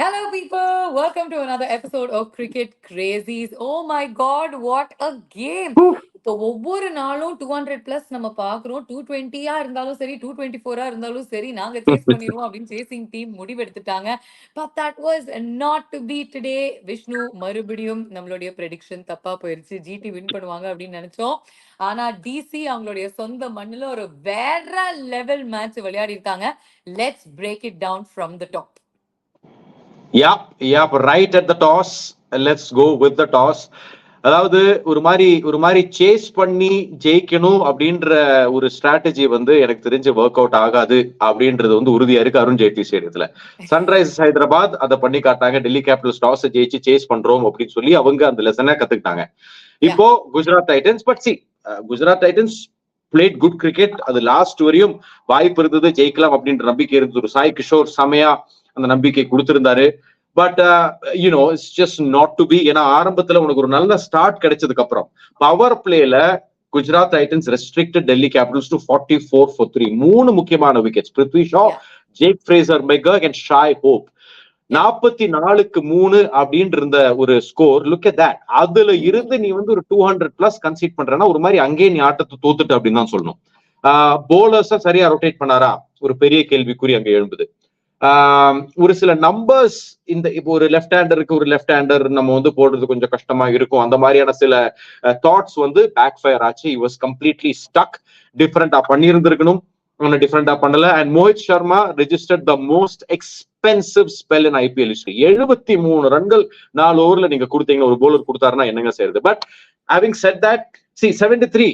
Hello, people. Welcome to another episode of Cricket Crazies. Oh my God, what a game! இப்போ ஒவ்வொரு நாளும் 200 plus நம்ம பார்க்குறோம். 220 இருந்தாலும் சரி, 224 இருந்தாலும் சரி, நாங்க சேஸ் பண்ணிடுவோம் அப்படின்னு சேசிங் டீம் முடிவெடுத்துட்டாங்க. But that was not to be today. Vishnu மறுபடியும் நம்மளுடைய ப்ரெடிக்ஷன் தப்பா போயிருச்சு. ஜிடி வின் பண்ணுவாங்க அப்படின்னு நினைச்சோம். ஆனா டிசி அவங்களுடைய சொந்த மண்ணில் ஒரு வேற லெவல் மேட்ச் விளையாடி இருக்காங்க. Let's break it down from the top. Right at the toss. Let's go with the toss. அதாவது ஒரு மாதிரி சேஸ் பண்ணி ஜெயிக்கணும் அப்படின்ற ஒரு ஸ்ட்ராட்டஜி வந்து எனக்கு தெரிஞ்சு ஒர்க் அவுட் ஆகாது அப்படின்றது வந்து உறுதியா இருக்கு அருண் ஜேட்லி ஸ்டேடியத்துல. சன்ரைசர்ஸ் ஹைதராபாத் அதை பண்ணி காட்டாங்க. டெல்லி கேபிட்டல்ஸ் டாஸ் ஜெயிச்சு சேஸ் பண்றோம் அப்படின்னு சொல்லி அவங்க அந்த லெசனை கத்துக்கிட்டாங்க. இப்போ Gujarat Titans Gujarat Titans played good cricket. அது லாஸ்ட் வரையும் வாய்ப்பு இருந்தது, ஜெயிக்கலாம் அப்படின்ற நம்பிக்கை இருந்தது. ஒரு சாய் கிஷோர் செமையா அந்த நம்பிக்கை கொடுத்திருந்தாரு. But you know it's just not to be. ஏன்னா ஆரம்பத்துல உனக்கு ஒரு நல்ல ஸ்டார்ட் கிடைச்சதுக்கு அப்புறம் பவர் பிளேல Gujarat Titans restricted Delhi Capitals to 44 for 3. 3 முக்கியமான wickets. Prithvi Shaw, Jake Fraser McGurk and Shai Hope. 44-3 அப்படின்னு இருந்த ஒரு ஸ்கோர். Look at that. அதுல இருந்து நீ வந்து ஒரு 200+ கன்சீட் பண்றேன்னா ஒரு மாதிரி அங்கேயே நீ ஆட்டத்தை தோத்துட்டு அப்படின்னு தான் சொல்லணும். போலர்ஸா சரியா ரொட்டேட் பண்ணாரா ஒரு பெரிய கேள்விக்குறி அங்க எழும்புது. ஒரு சில நம்பர்ஸ் இந்த இப்போ ஒரு லெஃப்ட் ஹேண்டர் நம்ம வந்து போடுறது கொஞ்சம் கஷ்டமா இருக்கும். அந்த மாதிரியான சில தாட்ஸ் வந்து பேக் ஃபயர் ஆச்சு. he was completely stuck. டிஃபரெண்டா பண்ணியிருந்திருக்கணும், டிஃபரெண்டா பண்ணல. And Mohit Sharma registered the most expensive spell in IPL history. 73 ரன்கள் 4 ஓவர்ல நீங்க கொடுத்தீங்கன்னா ஒரு போலர் கொடுத்தாருன்னா என்னங்க செய்யறது. But having said that, see 73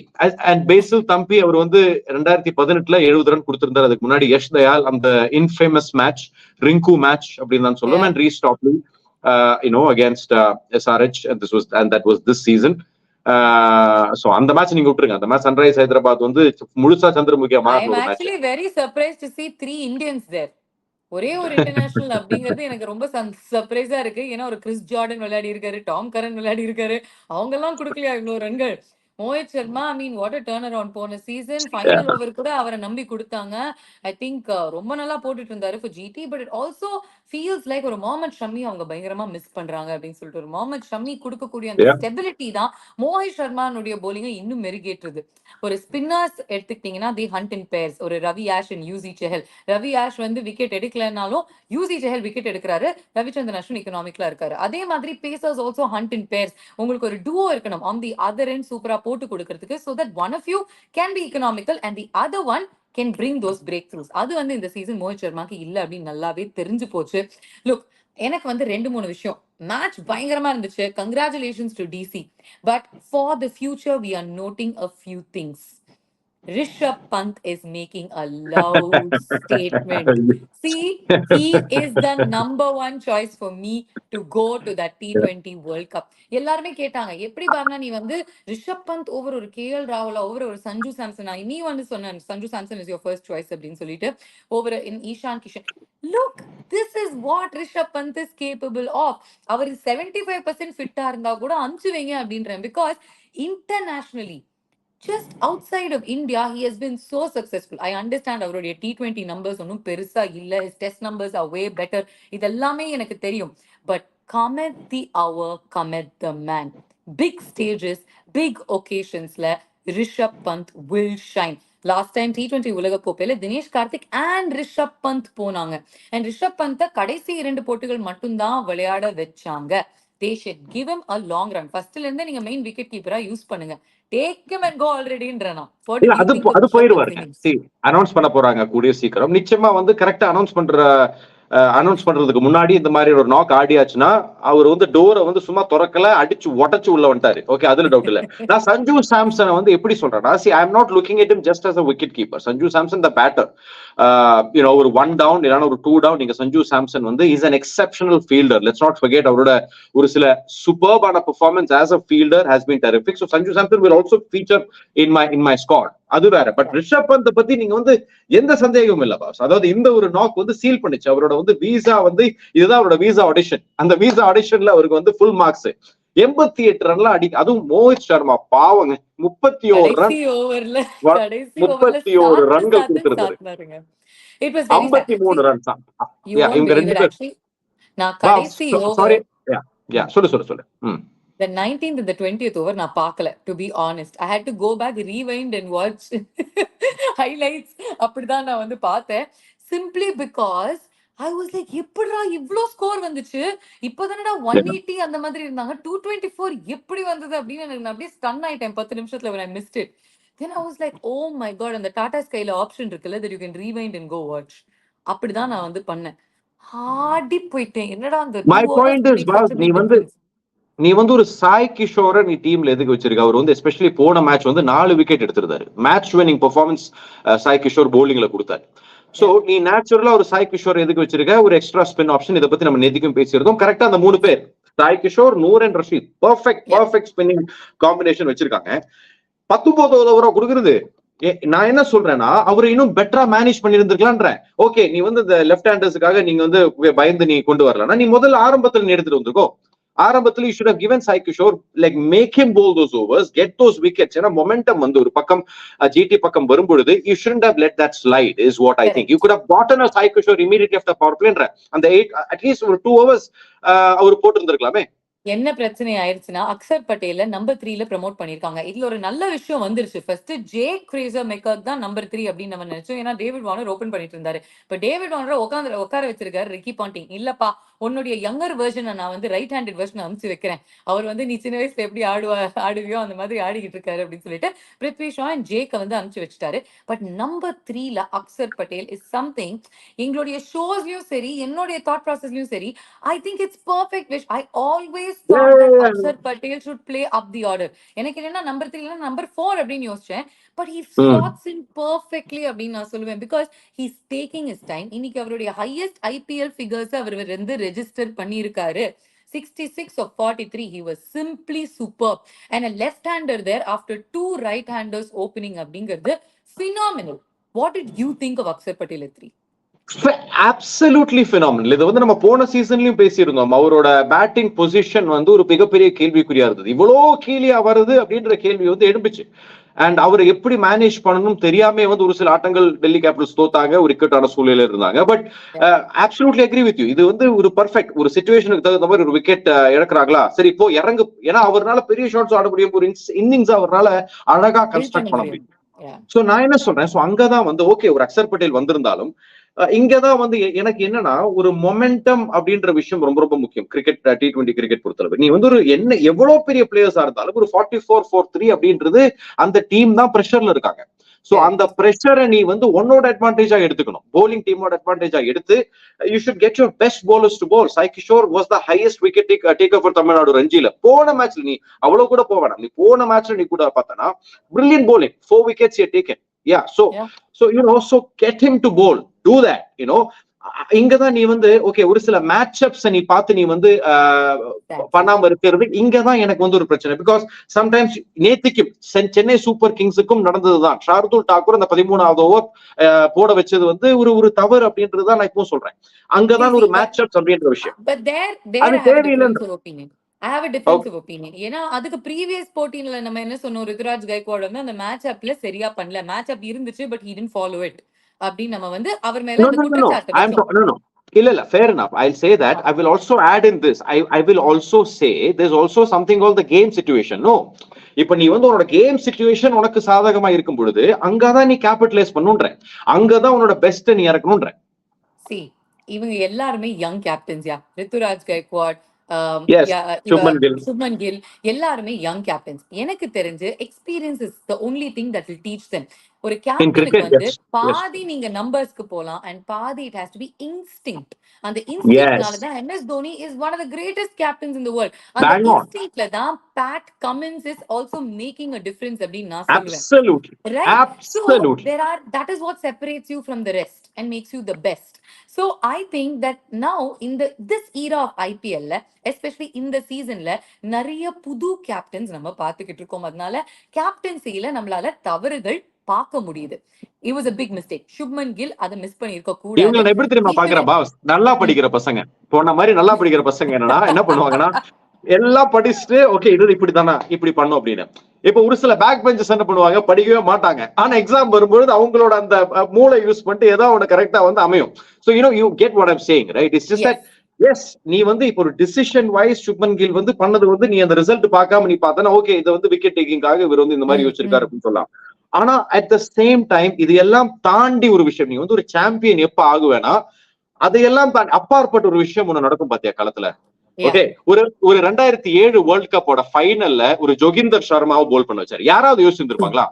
and Basil Thampi அவர் வந்து 2018 70 ரன் கொடுத்திருந்தார். அதுக்கு முன்னாடி யஷ் தயால் அந்த இன்ஃபேமஸ் மேட்ச் ரிங்கு மேட்ச் அப்படின்னு தான் சொல்லுவோம். And Reece Topley against SRH, and that was this season. So அந்த மேட்ச் நீங்க விட்டுருங்க. அந்த மேட்ச் சன்ரைஸ் ஹைதராபாத் வந்து முழுசா சந்திரமுகியா மாறின ஒரு match. actually very surprised to see 3 Indians there. ஒரே ஒரு இன்டர்நேஷனல் அப்படிங்கிறது எனக்கு ரொம்ப சர்ப்ரைஸா இருக்கு. ஏன்னா ஒரு கிறிஸ் ஜார்டன் விளையாடி இருக்காரு, டாம் கரன் விளையாடி இருக்காரு, அவங்க எல்லாம் கொடுக்கலையா இவ்வளவு ரன்கள். Mohit Sharma, I mean what a turn around. போன சீசன் ஃபைனல் ஓவர் கூட அவரை நம்பி கொடுத்தாங்க. ஐ திங்க் ரொம்ப நல்லா போட்டுட்டு இருந்தாரு for GT. But it also feels like ஒரு முகமது ஷமி அவங்க பயங்கரமா மிஸ் பண்றாங்க அப்படின்னு சொல்லிட்டு. ஒரு முகமது ஷமி கொடுக்கக்கூடிய அந்த ஸ்டெபிலிட்டி தான் மோஹித் சர்மானுடைய போலிங்கை இன்னும் மெருகேற்றுது. ஒரு ஸ்பின்னர்ஸ் எடுத்துக்கிட்டீங்கன்னா தி ஹண்ட் இன் பேர்ஸ். ஒரு ரவி ஆஷ் அண்ட் யூசி செஹல். ரவி ஆஷ் வந்து விக்கெட் எடுக்கலனாலும் யூசி செஹல் விக்கெட் எடுக்கிறாரு, ரவிச்சந்திரன் அஸ்வின் எக்கனாமிக்ல இருக்காரு. அதே மாதிரி pacers also hunt in pairs. உங்களுக்கு ஒரு டூவோ இருக்கணும் ஆன் தி அதர் எண்ட் சூப்பரா போட்டு கொடுக்கிறதுக்கு, so that one of you can be economical and the other one can bring those breakthroughs. அது வந்து இந்த சீசன் மோஹித் சர்மாக்கு இல்ல அப்படின்னு நல்லாவே தெரிஞ்சு போச்சு. லுக், எனக்கு வந்து 2-3 விஷயம். மேட்ச் பயங்கரமா இருந்துச்சு. Congratulations to DC. But for the future we are noting a few things. Rishabh Pant is making a loud statement. See, he is the number one choice for me to go to that T20 World Cup. எல்லாருமே கேட்டாங்க, எப்படி பாருனா நீ வந்து Rishabh Pant over ஒரு KL ராகுல் over ஒரு சஞ்சு சாம்சன், நீ வந்து சொன்ன Sanju Samson is your first choice அப்படின்னு சொல்லிட்டு over in Ishan Kishan. Look, this is what Rishabh Pant is capable of. அவர் 75% ஃபிட்டா இருந்தா கூட அனுப்பிச்சு வைங்க அப்படின்றேன். Because internationally just outside of India, he has been so successful. I understand அவருடைய T20 numbers ஒன்னும் பெருசா இல்ல. His test numbers are way better. இதெல்லாமே எனக்கு தெரியும். But come at the hour, come at the man. Big stages, big occasionsல Rishabh Pant will shine. Last time T20 உலக கோப்பையில தினேஷ் கார்த்திக் அண்ட் ரிஷப் பந்த் போனாங்க. அண்ட் ரிஷப் பந்த் கடைசி 2 போட்டிகள் மட்டும்தான் விளையாட வச்சாங்க. They should give him a long run. ஃபர்ஸ்ட்ல இருந்து நீங்க மெயின் விக்கெட் கீப்பரா யூஸ் பண்ணுங்க. Take him and go alreadyன்றனா. அது போயிடுவாருங்க. அனௌன்ஸ் பண்ண போறாங்க கூடிய சீக்கிரம். நிச்சயமா வந்து கரெக்டா அனௌன்ஸ் பண்றதுக்கு முன்னாடி இந்த மாதிரி ஒரு நாக் ஆடியாச்சுன்னா அவர் வந்து டோரை வந்து சும்மா திறக்கல, அடிச்சு உடச்சு உள்ள வந்துட்டாரு. ஓகே, அதுல டவுட் இல்ல. நான் சஞ்சு சாம்சனை வந்து எப்படி சொல்றேன்னா, see I am not looking at him just as a wicket keeper. Sanju Samson the batter. ஒரு 1 down இல்லனா ஒரு 2 down நீங்க சஞ்சு சாம்சன் வந்து is an exceptional fielder. Let's not forget அவரோட ஒரு சில superb performance as a fielder has been terrific. So Sanju Samson will also feature in my squad. அது வேற. பட் ரிஷப் பந்த் பத்தி நீங்க வந்து எந்த சந்தேகமும் இல்ல பாஸ். அதாவது இந்த ஒரு நாக் வந்து சீல் பண்ணிச்சு. அவரோட வந்து வீசா வந்து இதுதான் அவரோட வீசா ஆடிஷன். அந்த வீசா ஆடிஷன்ல அவருக்கு வந்து ஃபுல் மார்க்ஸ். 88 ரன்ல அதுவும் மோஹித் சர்மா பாவங்க 31 ரன் 31 ரன்கள் கொடுத்திருந்தாரு. 53 ரன்ஸ். இவங்க 2 பேர் நான் கடைசி சாரி ஓவர் யா சொல்லு the 19th and the 20th over நான் பார்க்கல, to be honest. I had to go back, rewind and watch highlights. அப்படிதான் நான் வந்து பார்த்தேன். Simply because I was like, எப்படிடா இவ்ளோ ஸ்கோர் வந்துச்சு? இப்போதானடா 180 அந்த மாதிரி இருந்தாங்க. 224 எப்படி வந்தது அப்படின்னு நான் அப்படியே ஸ்டன் ஆயிட்டேன் 10 நிமிஷத்துல when I missed it. Then I was like, oh my god, அந்த டாடா ஸ்கைல ஆப்ஷன் இருக்குல்ல, that you can rewind and go watch. அப்படிதான் நான் வந்து பண்ணேன். ஆடி போயிட்டேன். என்னடா அந்த 2 my hours point is make such a big difference. நீ வந்து ஒரு சாய் கிஷோரை நீ டீம்ல எதுக்கு வச்சிருக்க? அவர் வந்து எஸ்பெஷலி போன மேட்ச் வந்து 4 விக்கெட் எடுத்திருந்தாரு. Match winning performance Sai Kishore போலிங்ல கொடுத்தாரு. சோ நீ நேச்சுரலா ஒரு சாய் கிஷோர் எதுக்கு வச்சிருக்க? ஒரு எக்ஸ்ட்ரா ஸ்பின் ஆப்ஷன். இதை பத்தி நம்ம நேத்திக்கும் பேசியிருந்தோம். கரெக்டா அந்த 3 பேர் Sai Kishore, Noor and Rashid perfect spinning combination வச்சிருக்காங்க. 19வது ஓவரா கொடுக்குறது. நான் என்ன சொல்றேன்னா அவரை இன்னும் பெட்டரா மேனேஜ் பண்ணிருந்திருக்கலான்றேன். ஓகே, நீ வந்து இந்த லெஃப்ட் ஹேண்டர்ஸுக்காக நீங்க வந்து பயந்து நீ கொண்டு வரலன்னா நீ முதல்ல ஆரம்பத்துல நீ எடுத்துட்டு வந்துக்கோ. ஆரம்பத்துல you should have given Sai Kishore, like make him bowl those overs, get those wickets. ஏன்னா மொமெண்டம் வந்து ஒரு பக்கம் GT பக்கம் வரும்பொழுது you shouldn't have let that slide is what I think. You could have gotten a Sai Kishore immediately after power play. அந்த 8 at least ஒரு 2 overs அவர் போட்டு இருந்திருக்கலாமே. என்ன பிரச்சனை ஆயிருச்சுன்னா அக்சர் பட்டேல நம்பர் 3ல ப்ரமோட் பண்ணிருக்காங்க. இதுல ஒரு நல்ல விஷயம் வந்துருச்சு. ஃபர்ஸ்ட் ஜே கிரேசர் மெக்கர் தான் நம்பர் 3 அப்படின்னு நம்ம நினைச்சோம். ஏன்னா டேவிட் வார்னர் ஓபன் பண்ணிட்டு இருந்தாரு. இப்ப டேவிட் வார்னர் உட்கார வச்சிருக்காரு ரிக்கி பாண்டிங். இல்லப்பா, உன்னுடைய யங்கர் வெர்ஷனை நான் வந்து ரைட் ஹேண்டட் வெர்ஷன் அனுப்பிச்சு வைக்கிறேன். அவர் வந்து நீ சின்ன வயசுல எப்படி ஆடுவியோ அந்த மாதிரி ஆடிக்கிட்டு இருக்காரு அப்படின்னு சொல்லிட்டு பிருத்வி ஷா அண்ட் ஜேக்க வந்து அனுப்பிச்சு வச்சுட்டாரு. பட் நம்பர் 3ல அக்சர் பட்டேல் இஸ் சம்திங். எங்களுடைய ஷோஸ்லயும் சரி, என்னுடைய தாட் ப்ராசஸ்லயும் சரி, I think it's perfect wish. I always thought that Akshar Patel should play up the order. எனக்கு என்னன்னா நம்பர் 3 இல்ல நம்பர் 4 அப்படின்னு யோசிச்சேன். But he slots in perfectly அப்படின்னு நான் சொல்லுவேன். because he's taking his time. இன்னைக்கு அவருடைய ஹையஸ்ட் IPL figures அவர் வந்து ரெஜிஸ்டர் பண்ணியிருக்காரு. 66 of 43. He was simply superb. And a left-hander there after 2 right-handers opening அப்படிங்கிறது phenomenal. What did you think of Akshar Patel at 3? Absolutely phenomenal. இது வந்து நம்ம போன சீசன்லயும் பேசியிருந்தோம். அவரோட பேட்டிங் பொசிஷன் வந்து ஒரு மிகப்பெரிய கேள்விக்குறியா இருந்தது. இவ்வளோ கீழியா வருது அப்படின்ற கேள்வி வந்து எழும்பிச்சு. அண்ட் அவர் எப்படி மேனேஜ் பண்ணணும் தெரியாம வந்து ஒரு சில ஆட்டங்கள் டெல்லி கேபிட்டல்ஸ் தோத்தாங்க, ஒரு இக்கட்டான சூழ்நிலை இருந்தாங்க. But absolutely agree with you. இது வந்து ஒரு பர்ஃபெக்ட் ஒரு சிச்சுவேஷனுக்கு தகுந்த மாதிரி ஒரு விக்கெட் இழக்கிறாங்களா, சரி இப்போ இறங்கு. ஏன்னா அவரால் பெரிய ஷாட்ஸ் ஆட முடியும், ஒரு இன்னிங்ஸ் அவரால் அழகா கன்ஸ்ட்ரக்ட் பண்ண முடியும். சோ நான் என்ன சொல்றேன், சோ அங்கதான் வந்து ஓகே ஒரு அக்சர் பட்டேல் வந்திருந்தாலும் இங்கதான் வந்து எனக்கு என்னன்னா ஒரு மொமெண்டம் அப்படின்ற விஷயம் ரொம்ப ரொம்ப முக்கியம். கிரிக்கெட் T20 கிரிக்கெட் பொறுத்தளவு நீ வந்து ஒரு என்ன எவ்வளவு பெரிய பிளேயர்ஸா இருந்தாலும் ஒரு 44-4-3 அப்படின்றது அந்த டீம் தான் பிரஷர்ல இருக்காங்க. சோ அந்த பிரஷரை நீ வந்து உன்னோட அட்வான்டேஜா எடுத்துக்கணும். போலிங் டீமோட அட்வான்டேஜா எடுத்து you should get your best bowlers to bowl. Sai Kishore was the highest wicket taker for Tamil Nadu ரஞ்சில. போன மேட்ச்ல நீ அவ்வளவு கூட போக வேணாம், நீ போன மேட்ச்ல நீ கூட பார்த்தனா brilliant bowling, 4 wickets he had taken. So you know, so get him to bowl, do that, you know. இங்கதான் நீ வந்து ஓகே ஒரு சில மேட்ச் அப்ஸ் நீ பார்த்து நீ வந்து பண்ணாம இருக்கிறது இங்கதான் எனக்கு வந்து ஒரு பிரச்சனை. பிகாஸ் சம்டைம்ஸ் நேத்திக்கும் சென்னை சூப்பர் கிங்ஸுக்கும் நடந்ததுதான். ஷார்துல் தாக்கூர் அந்த 13வது ஓவர் போட வச்சது வந்து ஒரு தவறு அப்படின்றதுதான் நான் இப்போ சொல்றேன். அங்கதான் ஒரு மேட்ச் அப்ஸ் அப்படின்ற விஷயம் அது தேவையில்லை. I have a defensive opinion. ஏன்னா அதுக்கு ப்ரீவியஸ் 14ல நம்ம என்ன சொன்னோம், ருத்ராஜ் கைக்வாட் வந்து அந்த மேட்ச் அப்ல சரியா பண்ணல. மேட்ச் அப் இருந்துச்சு but he didn't follow it அப்படி நம்ம வந்து அவர் மேல அந்த குற்றச்சாட்டு வச்சோம். இல்ல fair enough, I'll say that. I will also add in this, I will also say there's also something called the game situation. No, இப்ப நீ வந்து உன்னோட கேம் சிச்சுவேஷன் உனக்கு சாதகமா இருக்கும் பொழுது அங்கதான் நீ கேபிட்டலைஸ் பண்ணுன்ற, அங்கதான் உன்னோட பெஸ்ட் நீ இறக்கணும்ன்ற. see இவங்க எல்லாருமே யங் கேப்டன்ஸ். ருத்ராஜ் கைக்வாட், சுப்மன் கில் எல்லாருமே யங் கேப்டன்ஸ். எனக்கு தெரிஞ்சு experience is the only thing that will teach them. ஒரு கேப்டனுக்கு வந்து பாதி நீங்க நம்பர்ஸ்க்கு போலாம் அண்ட் பாதி it has to be instinct. அந்த இன்ஸ்டிங்க்ட்னால தான் MS Dhoni is one of the greatest captains in the world. அந்த இன்ஸ்டிங்க்ட்ல தான் Pat Cummins is also making a difference அப்படினு நான் சொல்லுவேன். Absolutely. Right? Absolutely. So that is what separates you from the rest and makes you the best. So I think that now in this era of IPL ல especially in the season ல நிறைய புது captains நம்ம பார்த்துக்கிட்டு இருக்கோம். அதனால கேப்டன்சில நம்மளால தவறுகள் பார்க்க முடியுது. It was a big mistake. Shubman Gill அதை மிஸ் பண்ணிருக்க கூடாது. இவங்க எப்படி தெரியுமா பாக்குற பாஸ், நல்லா படிக்கிற பசங்க போன மாதிரி நல்லா படிக்கிற பசங்க என்ன பண்ணுவாங்கன்னா எல்லாம் படிச்சுட்டு ஓகே இது இப்படிதானா இப்படி பண்ணும் அப்படின்னு. இப்ப ஒரு சில பேக் பெஞ்சஸ் என்ன பண்ணுவாங்க, படிக்கவே மாட்டாங்க. ஆனா எக்ஸாம் வரும்போது அவங்களோட அந்த மூளை யூஸ் பண்ணிட்டு ஏதாவது ஒண்ணு கரெக்டா வந்து அமையும். So you know you get what I'm saying, right? It's just that yes, நீ வந்து இப்போ ஒரு டிசிஷன் வைஸ் சுப்மன் கில் வந்து பண்ணது வந்து நீ அந்த ரிசல்ட் பார்க்காம நீ பார்த்தனா ஓகே, இதை வந்து விக்கெட் டேக்கிங்காக இவர் வந்து இந்த மாதிரி யோசிச்சிருக்காரு அப்படின்னு சொல்லலாம். ஆனா அட் த சேம் டைம் இது எல்லாம் தாண்டி ஒரு விஷயம், நீ வந்து ஒரு சாம்பியன் எப்ப ஆகுவேனா அதையெல்லாம் அப்பாற்பட்ட ஒரு விஷயம் ஒண்ணு நடக்கும் பாத்தியா களத்துல. ஓகே, ஒரு ஒரு 2007 வேர்ல்ட் கப்போட ஃபைனல்ல ஒரு ஜோகிந்தர் சர்மாவை போல் பண்ண வச்சாரு. யாராவது யோசிச்சிருப்பாங்களா?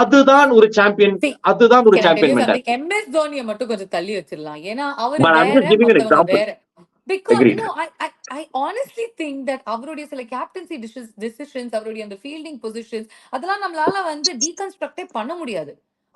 அதுதான் ஒரு சாம்பியன், அதுதான் ஒரு சாம்பியன் மென்டாலிட்டி. MS தோனியை மட்டும் கொஞ்சம் தள்ளி வச்சிடலாம். ஏன்னா அவர் But I'm வேற, just giving an மத்தவங்க example. வேற. Because Agreed. no, I honestly think that அவருடைய சில கேப்டன்சி decisions, அவருடைய அந்த ஃபீல்டிங் பொசிஷன்ஸ் அதெல்லாம் நம்மளால வந்து டீகன்ஸ்ட்ரக்டே பண்ண முடியாது.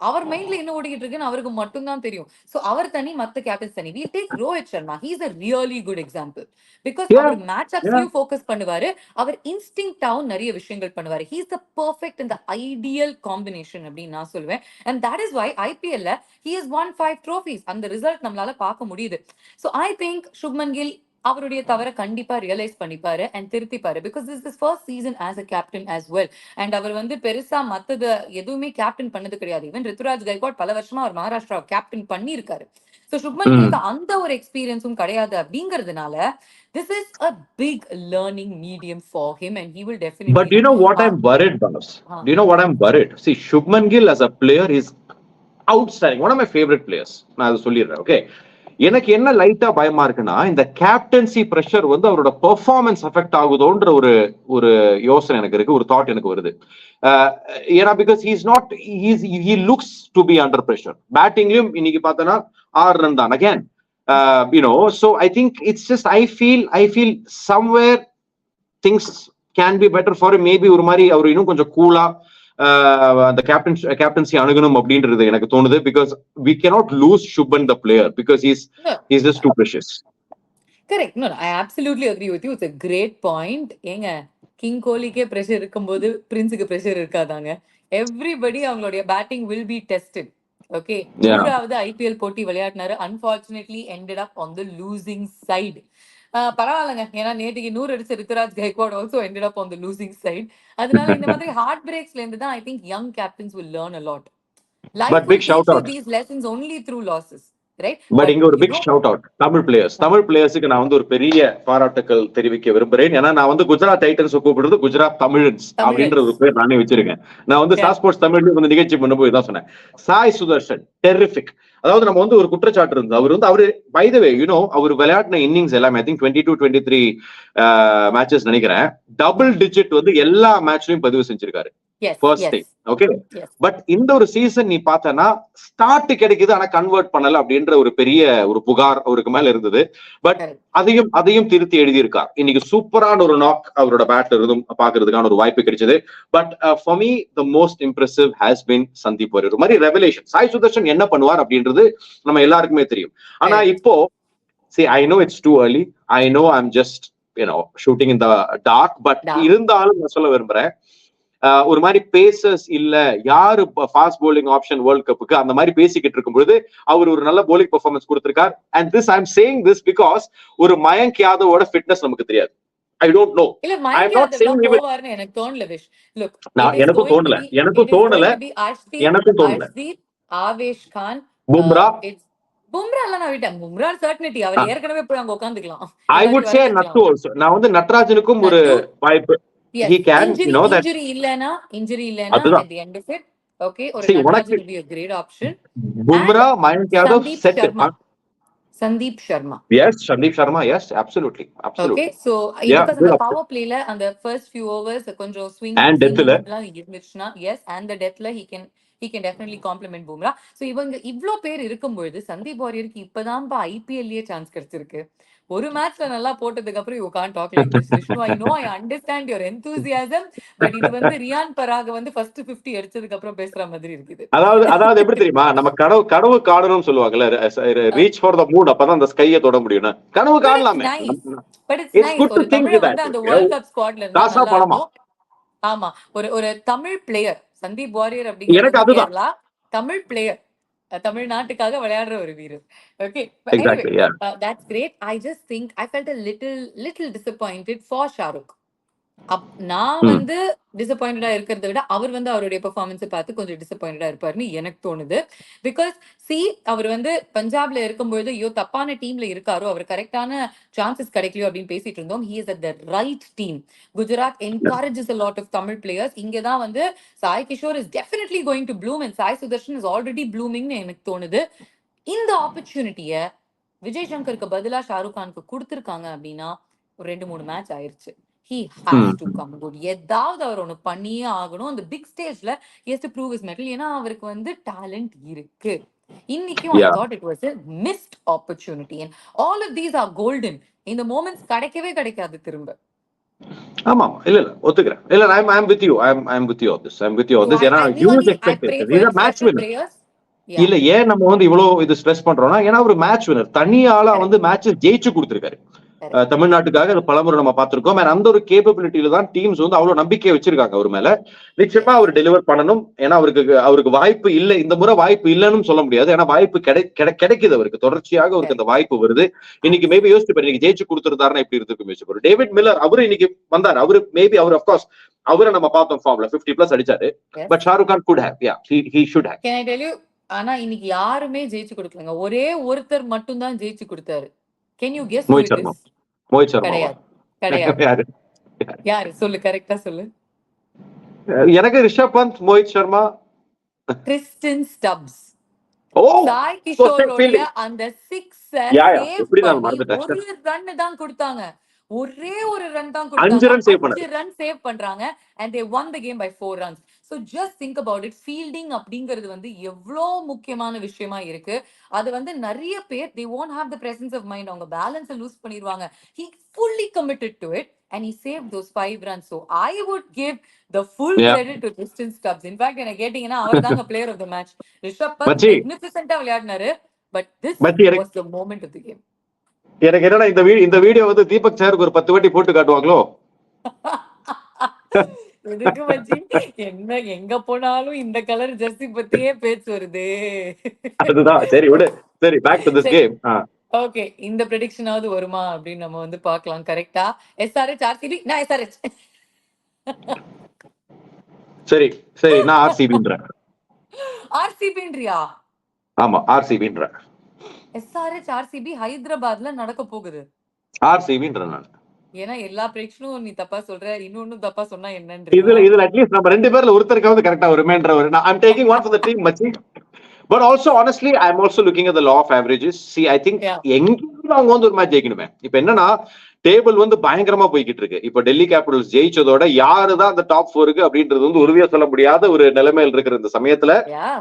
அவர் மைண்ட்ல என்ன ஓடிக்கிட்டு இருக்குன்னு அவருக்கு மட்டும் தான் தெரியும். சோ அவர் தனி, மத்த கேப்டன்ஸ் தனி. We take Rohit Sharma. He is a really good example. Because Yeah, அவர் மேட்ச் yeah. அப்ஸ்லயும் ஃபோக்கஸ் பண்ணுவாரு. அவர் இன்ஸ்டிங்க்டாவும் நிறைய விஷயங்கள் பண்ணுவாரு. He is the perfect and the ideal combination அப்படின்னு நான் சொல்லுவேன். And that is why IPL he has won 5 trophies. அந்த ரிசல்ட் நம்மளால பார்க்க முடியுது. So I think Shubman Gill அவருடைய தவற கண்டிப்பா ரியலைஸ் பண்ணிப்பாரு அண்ட் திருத்திப்பாரு. Because this is first season as a captain as well. And அவர் வந்து பெருசா மத்தது எதுவுமே கேப்டன் பண்ணது கிடையாது. ஈவன் ருத்துராஜ் கைக்வாட் பல வருஷமா அவர் மகாராஷ்டிரா கேப்டன் பண்ணியிருக்காரு. ஸோ சுப்மன் கிலுக்கு அந்த ஒரு எக்ஸ்பீரியன்ஸும் கிடையாது. அப்படிங்கிறதுனால this is a big learning medium for him and he will definitely. But do you know what I'm worried, Banas? Do you know what I'm worried? See, Shubman Gill as a player is outstanding. One of my favorite players. நான் அதை சொல்லிடுறேன். Okay, எனக்கு என்ன லைட்டா பயமா இருக்குன்னா இந்த captaincy pressure வந்து அவரோட பெர்ஃபார்மன்ஸ் அஃபெக்ட் ஆகுதோன்ற ஒரு ஒரு யோசனை எனக்கு இருக்கு, ஒரு தாட் எனக்கு வருது. ஏன்னா because he looks to be under pressure. பேட்டிங்லயும் இன்னைக்கு பார்த்தனா 6 ரன் தான் again. So I think it's just I feel somewhere things can be better for him. Maybe ஒரு மாதிரி அவர் இன்னும் கொஞ்சம் கூலா அந்த கேப்டன்சி அணுகணும் அப்படின்றது எனக்கு தோணுது. Because we cannot lose Shubman the player because he's just too precious. Correct. No, I absolutely agree with you. It's a great point. ஏங்க கிங் கோலிக்கே பிரஷர் இருக்கும்போது பிரின்ஸுக்கு பிரஷர் இருக்காதாங்க? எவ்ரிபடி அவங்களுடைய batting will be tested. Okay, 100வது IPL போட்டி விளையாடினாரு. Unfortunately ended up on the losing side. பரவாயில்லங்க, ஏன்னா நேற்றுக்கு 100 அடிச்ச Ruturaj Gaikwad also ended up on the losing side. அதனால இந்த மாதிரி ஹார்ட் பிரேக்ஸ்ல இருந்து தான் I think young captains will learn a lot. Life will teach you these lessons only through losses. But இங்க ஒரு பிக் ஷவுட் அவுட் தமிழ் பிளேயர்ஸ்க்கு நான் வந்து ஒரு பெரிய பாராட்டுக்கள் தெரிவிக்க விரும்புறேன். ஏன்னா நான் வந்து குஜராத் டைட்டன்ஸ் கூப்பிடுறது குஜராத் தமிழன்ஸ் அப்படின்ற ஒரு பேர் நானே வச்சிருக்கேன். நான் வந்து ஸ்போர்ட்ஸ் தமிழ்ல வந்து நிகழ்ச்சி பண்ண போய் தான் சொன்னேன். சாய் சுதர்ஷன் டெரிஃபிக். அதாவது நம்ம வந்து ஒரு குற்றச்சாட்டு இருந்தது, அவரு பை த வே அவர் விளையாடின இன்னிங்ஸ் எல்லாமே ஐ திங்க் 22-23 மேட்சஸ் நினைக்கிறேன். டபுள் டிஜிட் வந்து எல்லா மேட்ச்லயும் பதிவு செஞ்சிருக்காரு. ஓகே, பட் இந்த ஒரு சீசன் நீ பார்த்தனா ஸ்டார்ட் கிடைக்குது ஆனா கன்வெர்ட் பண்ணல அப்படின்ற ஒரு பெரிய ஒரு புகார் அவருக்கு மேல இருந்தது. பட் அதையும் திருத்தி எழுதியிருக்கார். இன்னைக்கு சூப்பரான ஒரு நாக் அவரோட பேட்ல இருந்தும் பாக்குறதுக்கான ஒரு வாய்ப்பு கிடைச்சது. But for me the most impressive has been Sandeep Warrier. ஒரு மாதிரி ரெவலேஷன். சாய் சுதர்ஷன் என்ன பண்ணுவார் அப்படின்றது நம்ம எல்லாருக்குமே தெரியும். ஆனா இப்போ see I know it's too early, I know I'm just shooting in the dark, but இருந்தாலும் நான் சொல்ல விரும்புறேன், ஒரு மாதிரி பேசர்ஸ் இல்ல யாரு ஃபாஸ்ட் bowling ஆப்ஷன் வேர்ல்ட் கப்புக்கு அந்த மாதிரி பேசிக்கிட்டு இருக்கும்போது அவர் ஒரு நல்ல bowling பெர்ஃபார்மன்ஸ் கொடுத்திருக்கார். and this I'm saying this because ஒரு மயங்க் யாதவோட ஃபிட்னஸ் நமக்கு தெரியாது. I don't know. இல்ல மயங்க் யாதவ் போவார்னு எனக்கு தோணல விஷ். look, எனக்கும் தோணல. ஆவேஷ் கான், பும்ரா எல்லாம் நான் விட்டேன். பும்ரா சர்டனிட்டி, அவர் ஏற்கனவே போய் அங்க உட்கார்ந்துக்கலாம். I would say நட்டு also. நான் வந்து நட்ராஜனுக்கும் ஒரு வாய்ப்பு. He can, that injury இல்லனா at the end of it, okay, or Nataraj will be a great option. Bumrah, Mayank Yadav, Sandeep Sharma. Yes, Sandeep Sharma, yes, absolutely. Okay, so because the power play la and the first few overs konjam swing and death la yes, and the death la he can definitely complement Bumrah. So இவங்க இவ்ளோ பேர் இருக்கும்போது சந்தீப் வாரியருக்கு இப்பதான் IPL லயே chance கிடைச்சிருக்கு. ஒரு மேட்ச்ல நல்லா போட்டதுக்கு அப்புறம் you can't talk like this. Vishnu, I know, I understand your enthusiasm, but இது வந்து ரியான் பராக் வந்து first 50 அடிச்சதுக்கு அப்புறம் பேசுற மாதிரி இருக்குது. அதாவது எப்படி தெரியுமா, நம்ம கனவு காணணும்னு சொல்லுவாங்கல்ல, ரீச் ஃபார் தி மூன், அப்பதான் அந்த ஸ்கையை தொட முடியும். கனவு காணலாமே. But it's nice. ஒரு தமிழ் வந்து அந்த வேர்ல்ட் கப் ஸ்குவாட்ல இருந்தா ஆமா, ஒரு தமிழ் பிளேயர் சந்தீப் வாரியர் அப்படிங்கிற தமிழ் பிளேயர், தமிழ்நாட்டுக்காக விளையாடுற ஒரு வீரர். Okay, but exactly, anyway, that's great. I just think I felt a little disappointed for Shah Rukh. நான் ம். வந்து டிசப்பாயிண்டடா இருக்கிறத விட, அவர் வந்து அவருடைய பெர்ஃபார்மன்ஸ பார்த்து கொஞ்சம் டிசப்பாயிண்டடா இருப்பாருன்னு எனக்கு தோணுது. பிகாஸ் அவர் வந்து பஞ்சாப்ல இருக்கும்பொழுது, ஐயோ! தப்பான டீம்ல இருக்காரோ, அவர் கரெக்ட்டான சான்ஸஸ் கிடைக்கலையோ அப்படின்னு பேசிட்டு இருந்தோம். He is at the right team. Gujarat encourages a lot of Tamil players. இங்க தான் வந்து Sai Kishore is definitely going to bloom and Sai Sudharsan is already ப்ளூமிங்னு எனக்கு தோணுது. இந்த ஆப்பர்ச்சுனிட்டிய விஜய் சங்கருக்கு பதிலா ஷாருக் கானுக்கு குடுத்திருக்காங்க அப்படின்னா, ஒரு 2, 3 மேட்ச் ஆயிருச்சு. He has hmm. To come good. ஏதாவது அவர் ஒண்ணு பண்ணியே ஆகணும். அந்த பிக் ஸ்டேஜ்ல he has to prove his mettle. ஏன்னா அவருக்கு வந்து டாலன்ட் இருக்கு. இன்னைக்கும் I yeah. Thought it was a missed opportunity. And all of these are golden. இந்த மொமெண்ட்ஸ் கிடைக்கவே கிடைக்காது திரும்ப. ஆமா. இல்ல ஒத்துக்கிறேன். இல்ல I am with you. I am with you on this. I am with you So on this. ஏன்னா I huge really I pray expectation. for is him. a match Special winner. prayers. Yeah, இல்ல ஏன் நம்ம வந்து இவ்வளவு இது stress பண்றோம்னா, ஏன்னா ஒரு மேட்ச் வின்னர். தனி ஆளா correct, வந்து மேட்ச் ஜெயிச்சு கொடுத்திருக்காரு. correct. தமிழ்நாட்டுக்காக அது பலமுறை நம்ம பார்த்திருக்கோம். அண்ட் அந்த ஒரு கேப்பபிலிட்டியில தான் டீம்ஸ் வந்து அவ்வளவு நம்பிக்கை வச்சிருக்காங்க அவர் மேல. நிச்சயமா Yes. அவர் டெலிவர் பண்ணணும். ஏன்னா அவருக்கு வாய்ப்பு இல்ல. இந்த முறை வாய்ப்பு இல்லைன்னு சொல்ல முடியாது. ஏன்னா வாய்ப்பு கிடைக்குது அவருக்கு. தொடர்ச்சியாக அவருக்கு Correct. அந்த வாய்ப்பு வருது. இன்னைக்கு மேபி Absolutely. யோசிச்சு பாரு, இன்னைக்கு ஜெயிச்சு கொடுத்திருந்தாருன்னா எப்படி இருந்திருக்கும் யோசிச்சு பாரு. டேவிட் மில்லர் அவரு இன்னைக்கு வந்தார். அவர் அப்கோர்ஸ் அவரை நம்ம பார்த்தோம் ஃபார்ம்ல 50 பிளஸ் அடிச்சாரு. Yes. But Shahrukh Khan could have. Yeah, he should have. Can I tell you? ஆனா இன்னைக்கு யாருமே ஜெயிச்சு கொடுக்கலங்க. ஒரே ஒருத்தர் மட்டும் தான் ஜெயிச்சு கொடுத்தாரு. Can you guess who Mohit it Sharma. is? Mohit சர்மாவா? கிடையாது. கிடையாது. யாரு? யாரு? சொல்லு, கரெக்ட்டா சொல்லு. எனக்கு ரிஷப் பந்த், மோஹித் சர்மா. Tristan Stubbs. ஓ, சாய் கிஷோருடைய ஃபீல்டிங். அந்த 6 யா சேவ் எப்படி நான் பண்ணி மறந்துட்டேன். ஒரு ரன் தான் கொடுத்தாங்க. ஒரே ஒரு ரன் தான் 5 கொடுத்தாங்க. ரன் சேவ் 5 பண்ணாரு. ரன் சேவ் பண்றாங்க and they won the game by 4 runs. So just think about it. Fielding அப்படிங்கிறது வந்து எவ்வளோ முக்கியமான விஷயமா இருக்கு. அது வந்து நிறைய பேர் they won't have the presence of mind. அவங்க பேலன்ஸை லூஸ் பண்ணிடுவாங்க. He fully committed to it and he saved those 5 runs. So I would give the full yeah. credit to Tristan Stubbs. In fact, என்ன கேட்டீங்கன்னா அவர் தாங்க player of the match. Rishabh Pant மச்சி, மெக்னிஃபிசென்ட்டா விளையாடினாரு. But this மச்சி எனக்கு was the moment of the game. எனக்கு என்னன்னா இந்த வீடியோ வந்து தீபக் சாருக்கு ஒரு 10 வாட்டி போட்டு காட்டுவாங்களோ? எதுக்கு மச்சி? என்ன எங்க போனாலும் இந்த கலர் ஜெர்சி பத்தியே பேச்சு வருது. அதுதான். சரி விடு. சரி, பேக் டு திஸ் சரி. கேம். ஓகே. இந்த பிரெடிக்ஷனாவது வருமா அப்படின்னு நம்ம வந்து பார்க்கலாம். கரெக்ட்டா? SRH RCB. நான் SRH. சரி சரி, நான் ஆர்சிபின்றேன். RCBன்றியா? ஆமா, ஆர்சிபின்றேன். SRH RCB ஹைதராபாத்ல நடக்க போகுது. ஆர்சிபின்றேன் நான். ஏன்னா எல்லா பிரெடிக்ஷனும் நீ தப்பா சொல்ற. இன்னொன்னும் தப்பா சொன்னா இதுல என்னன்றியா? அட்லீஸ்ட் நம்ம 2 பேர்ல ஒருத்தருக்காவது கரெக்டா வருமேன்ற ஒரு I'm taking one for the team, மச்சி. But also honestly, I'm also looking at the law of averages. See, I think Yeah. எங்கேயும் அவங்க வந்து ஒரு மேட்ச் ஜெயிக்கணுமே. இப்ப என்னன்னா டேபிள் வந்து பயங்கரமா போய்கிட்டு இருக்கு. இப்ப டெல்லி கேபிட்டல்ஸ் ஜெயிச்சதோட யாருதான் அந்த டாப் 4க்கு அப்படின்றது வந்து உறுதியா சொல்ல முடியாத ஒரு நிலைமையில் இருக்கிற இந்த சமயத்துல Yeah.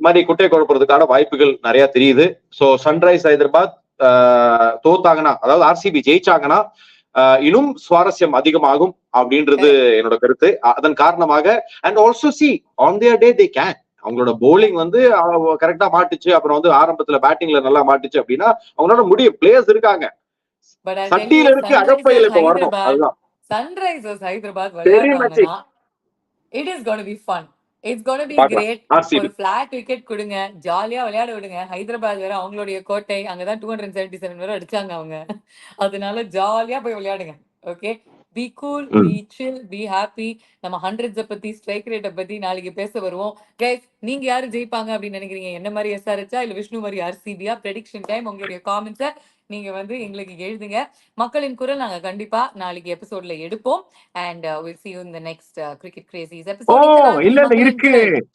மாதிரி குட்டை குழப்பறதுக்கான வாய்ப்புகள் நிறைய தெரியுது. சோ சன்ரைஸ் ஹைதராபாத் தோத்தாங்கன்னா, அதாவது ஆர்சிபி ஜெயிச்சாங்கன்னா இன்னும் சுவாரஸ்யம் அதிகமாகும் அப்படின்றது என்னோட கருத்து. அதன் காரணமாக and also see on their day they can. அவங்களோட போலிங் வந்து கரெக்டா மாட்டுச்சு, அப்புறம் வந்து ஆரம்பத்துல பேட்டிங்ல நல்லா மாட்டுச்சு அப்படின்னா அவங்களோட முடியும். பிளேயர்ஸ் இருக்காங்க. But I'll tell you, சட்டியில இருக்கு, அகப்பையில இப்ப வரணும். அதுதான். Sunrisers Hyderabad சரி மச்சி, விளையாடுறாங்கன்னா it is going to be fun. It's going to be பார்க்கலாம். great. ஆர்சிபி. ஒரு flat wicket கொடுங்க, ஜாலியா விளையாட விடுங்க. ஹைதராபாத் வேற அவங்களுடைய கோட்டை. அங்கதான் 277 வரை அடிச்சாங்க அவங்க. அதனால ஜாலியா போய் விளையாடுங்க. Okay. Be cool, be chill, be happy. நம்ம ஹண்ட்ரட்ஸை பத்தி, ஸ்ட்ரைக் ரேட்டை பத்தி நாளைக்கு பேச வருவோம். கைஸ், நீங்க யாரு ஜெயிப்பாங்க அப்படின்னு நினைக்கிறீங்க? என்ன மாதிரி SRH இல்ல விஷ்ணு மாதிரி RCB-யா? Prediction time. உங்களுடைய காமெண்ட்ஸை நீங்க வந்து எங்களுக்கு எழுதுங்க. மக்களின் குரல் நாங்க கண்டிப்பா நாளைக்கு எபிசோட்ல எடுப்போம். And we'll see you in the next Cricket Crazies O episode. இந்த நாள் இல்ல மக்களின் இருக்கு. குரல்.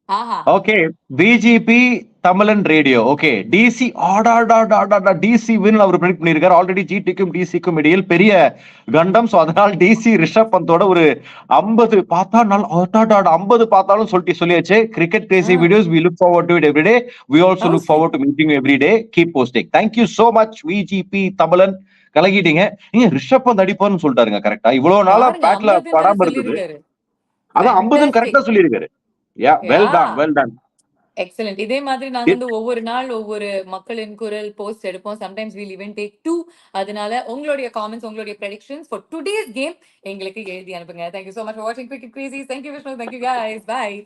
ஆஹா. ஓகே, பிஜிபி தமிழன் radio. Okay, DC DC win அவர் ப்ரெடிக்ட் பண்ணிருக்காரு. ஆல்ரெடி ஜிடிக்கும் டிசிக்கும் இடையில் பெரிய கண்டம். சோ அதனால டிசி ரிஷப் பந்தோட ஒரு 50 பார்த்தா 50 பார்த்தாலும் சொல்லியாச்சு. Cricket Crazy videos we look forward to it every day. We also look forward to meeting you every day. Keep posting. Thank you so much VGP தமிழன். கலகிட்டீங்க. நீங்க ரிஷப் பந்த் அடிப்பார்னு சொல்லிட்டாருங்க. கரெக்டா? இவ்வளவு நாளா பேட்ல படாம இருந்தது. அதான் 50 கரெக்டா சொல்லியிருக்காரு. Yeah, well done. Excellent. இதே மாதிரி நாங்க வந்து ஒவ்வொரு நாள் ஒவ்வொரு மக்களின் குரல் போஸ்ட் எடுப்போம். Sometimes we'll even take 2. அதனால உங்களுடைய காமெண்ட்ஸ், உங்களுடைய predictions for today's game எங்களுக்கு எழுதி அனுப்புங்க. Thank you so much for watching Cricket Crazies. Thank you Vishnu. Thank you guys. Bye.